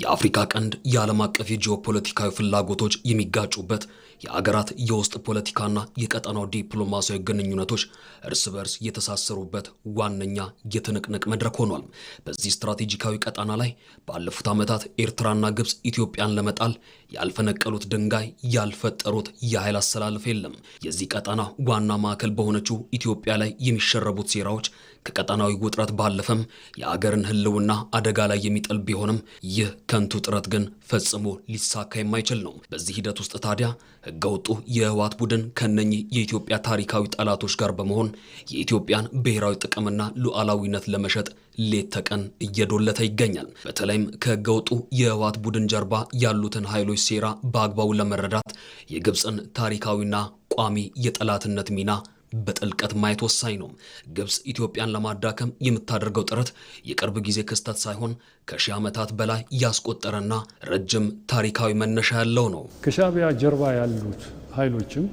የአፍሪካ ቀንድ የዓለም አቀፍ የጂኦፖለቲካዊ ፍላጎቶች የሚጋጩበት የአገራት የውስጥ ፖለቲካና የቀጠናው ዲፕሎማሲያዊ ግንኙነቶች እርስ በርስ የተሳሰሩበት ዋነኛ የትንቅንቅ መድረክ ሆኗል። በዚህ ስትራቴጂካዊ ቀጠና ላይ ባለፉት ዓመታት ኤርትራና ግብጽ ኢትዮጵያን ለመጣል ያልፈነቀሉት ድንጋይ ያልፈጠሩት የኃይል አሰላለፍ የለም። የዚህ ቀጠና ዋና ማዕከል በሆነችው ኢትዮጵያ ላይ የሚሸረቡት ሴራዎች ከቀጠናዊ ውጥረት ባለፈም የአገርን ሕልውና አደጋ ላይ የሚጥል ቢሆንም ይህ ከንቱ ጥረት ግን ፈጽሞ ሊሳካ የማይችል ነው። በዚህ ሂደት ውስጥ ታዲያ ህገወጡ የህወሓት ቡድን ከነኚህ የኢትዮጵያ ታሪካዊ ጠላቶች ጋር በመሆን የኢትዮጵያን ብሔራዊ ጥቅምና ሉዓላዊነት ለመሸጥ ሌት ተቀን እየዶለተ ይገኛል። በተለይም ከህገወጡ የህወሓት ቡድን ጀርባ ያሉትን ኃይሎች ሴራ በአግባቡ ለመረዳት የግብፅን ታሪካዊና ቋሚ የጠላትነት ሚና በጥልቀት ማየት ወሳኝ ነው። ግብጽ ኢትዮጵያን ለማዳከም የምታደርገው ጥረት የቅርብ ጊዜ ክስተት ሳይሆን ከሺህ ዓመታት በላይ ያስቆጠረና ረጅም ታሪካዊ መነሻ ያለው ነው። ከሻዕቢያ ጀርባ ያሉት ኃይሎችም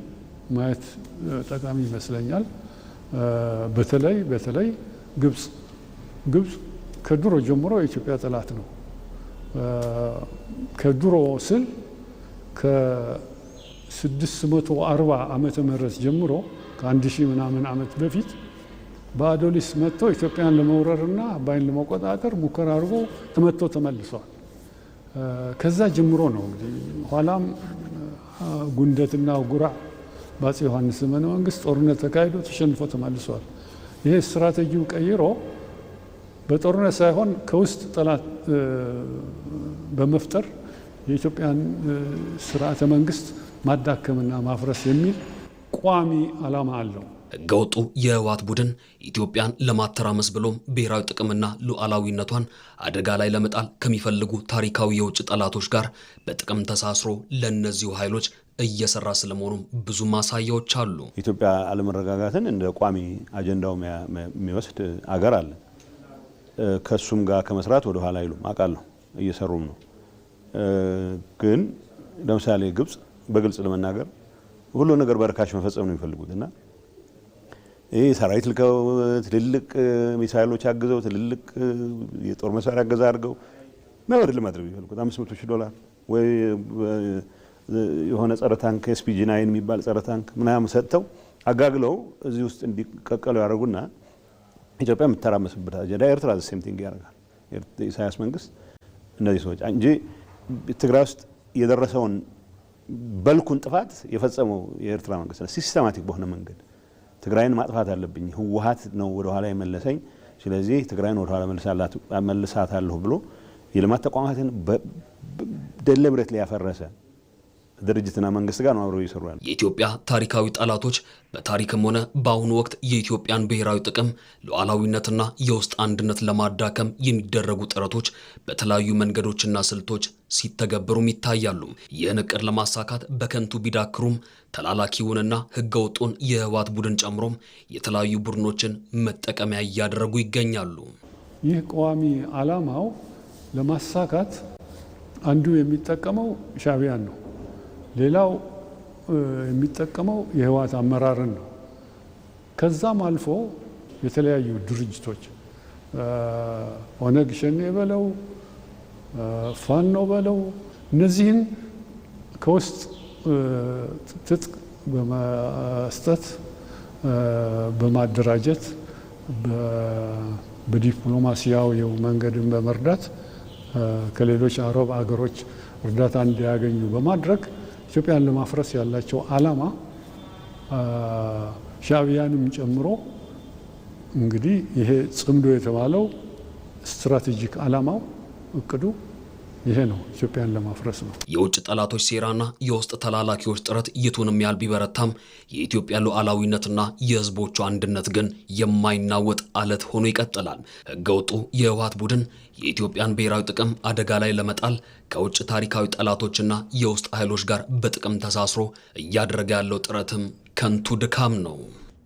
ማየት ጠቃሚ ይመስለኛል። በተለይ ግብጽ ከድሮ ጀምሮ የኢትዮጵያ ጠላት ነው። ከድሮ ስል ከ640 ዓመተ ምህረት ጀምሮ ከ1000 ምናምን ዓመት በፊት በአዶሊስ መጥቶ ኢትዮጵያን ለመውረርና አባይን ለመቆጣጠር ሙከራ አድርጎ ተመቶ ተመልሷል። ከዛ ጀምሮ ነው እንግዲህ ኋላም ጉንደትና ጉራ በአፄ ዮሐንስ ዘመነ መንግስት ጦርነት ተካሂዶ ተሸንፎ ተመልሷል። ይሄ ስትራቴጂው ቀይሮ በጦርነት ሳይሆን ከውስጥ ጠላት በመፍጠር የኢትዮጵያን ስርዓተ መንግስት ማዳከምና ማፍረስ የሚል ቋሚ ዓላማ አለው። ህገወጡ የህወሓት ቡድን ኢትዮጵያን ለማተራመስ ብሎም ብሔራዊ ጥቅምና ሉዓላዊነቷን አደጋ ላይ ለመጣል ከሚፈልጉ ታሪካዊ የውጭ ጠላቶች ጋር በጥቅም ተሳስሮ ለእነዚሁ ኃይሎች እየሰራ ስለመሆኑ ብዙ ማሳያዎች አሉ። ኢትዮጵያ አለመረጋጋትን እንደ ቋሚ አጀንዳው የሚወስድ አገር አለ። ከሱም ጋር ከመስራት ወደ ኋላ አይሉም፣ አውቃለሁ፣ እየሰሩም ነው። ግን ለምሳሌ ግብጽ በግልጽ ለመናገር ሁሉ ነገር በርካሽ መፈጸም ነው የሚፈልጉት እና ይሄ ሰራዊት ልከው ትልልቅ ሚሳይሎች አግዘው ትልልቅ የጦር መሳሪያ አገዛ አድርገው ነው አይደል ማድረግ የሚፈልጉት። $500,000 ወይ የሆነ ጸረ ታንክ SPG-9 የሚባል ጸረ ታንክ ምናምን ሰጥተው አጋግለው እዚህ ውስጥ እንዲቀቀሉ ያደርጉና ኢትዮጵያ የምትተራመስበት አጀንዳ ኤርትራ ሴም ቲንግ ያደርጋል። ኢሳያስ መንግስት እነዚህ ሰዎች እንጂ ትግራይ ውስጥ የደረሰውን በልኩን ጥፋት የፈጸመው የኤርትራ መንግስት ነው። ሲስተማቲክ በሆነ መንገድ ትግራይን ማጥፋት አለብኝ፣ ህወሓት ነው ወደ ኋላ የመለሰኝ፣ ስለዚህ ትግራይን ወደ ኋላ መልሳታለሁ ብሎ የልማት ተቋማትን ደሊብሬትሊ ያፈረሰ ድርጅትና መንግስት ጋር ነው አብረው ይሰራሉ። የኢትዮጵያ ታሪካዊ ጠላቶች በታሪክም ሆነ በአሁኑ ወቅት የኢትዮጵያን ብሔራዊ ጥቅም ሉዓላዊነትና የውስጥ አንድነት ለማዳከም የሚደረጉ ጥረቶች በተለያዩ መንገዶችና ስልቶች ሲተገበሩም ይታያሉ። ይህን እቅድ ለማሳካት በከንቱ ቢዳክሩም ተላላኪውንና ህገወጡን የህወሓት ቡድን ጨምሮም የተለያዩ ቡድኖችን መጠቀሚያ እያደረጉ ይገኛሉ። ይህ ቋሚ ዓላማው ለማሳካት አንዱ የሚጠቀመው ሻዕቢያን ነው። ሌላው የሚጠቀመው የህወሓት አመራርን ነው። ከዛም አልፎ የተለያዩ ድርጅቶች ኦነግ ሸኔ በለው ፋኖ በለው እነዚህን ከውስጥ ትጥቅ በመስጠት በማደራጀት በዲፕሎማሲያዊ መንገድን በመርዳት ከሌሎች አረብ አገሮች እርዳታ እንዲያገኙ በማድረግ ኢትዮጵያን ለማፍረስ ያላቸው ዓላማ ሻዕቢያንም ጨምሮ እንግዲህ ይሄ ጽምዶ የተባለው ስትራቴጂክ ዓላማው እቅዱ ይሄ ነው፣ ኢትዮጵያን ለማፍረስ ነው። የውጭ ጠላቶች ሴራና የውስጥ ተላላኪዎች ጥረት የቱንም ያህል ቢበረታም የኢትዮጵያ ሉዓላዊነትና የህዝቦቿ አንድነት ግን የማይናወጥ አለት ሆኖ ይቀጥላል። ህገወጡ የህወሓት ቡድን የኢትዮጵያን ብሔራዊ ጥቅም አደጋ ላይ ለመጣል ከውጭ ታሪካዊ ጠላቶችና የውስጥ ኃይሎች ጋር በጥቅም ተሳስሮ እያደረገ ያለው ጥረትም ከንቱ ድካም ነው።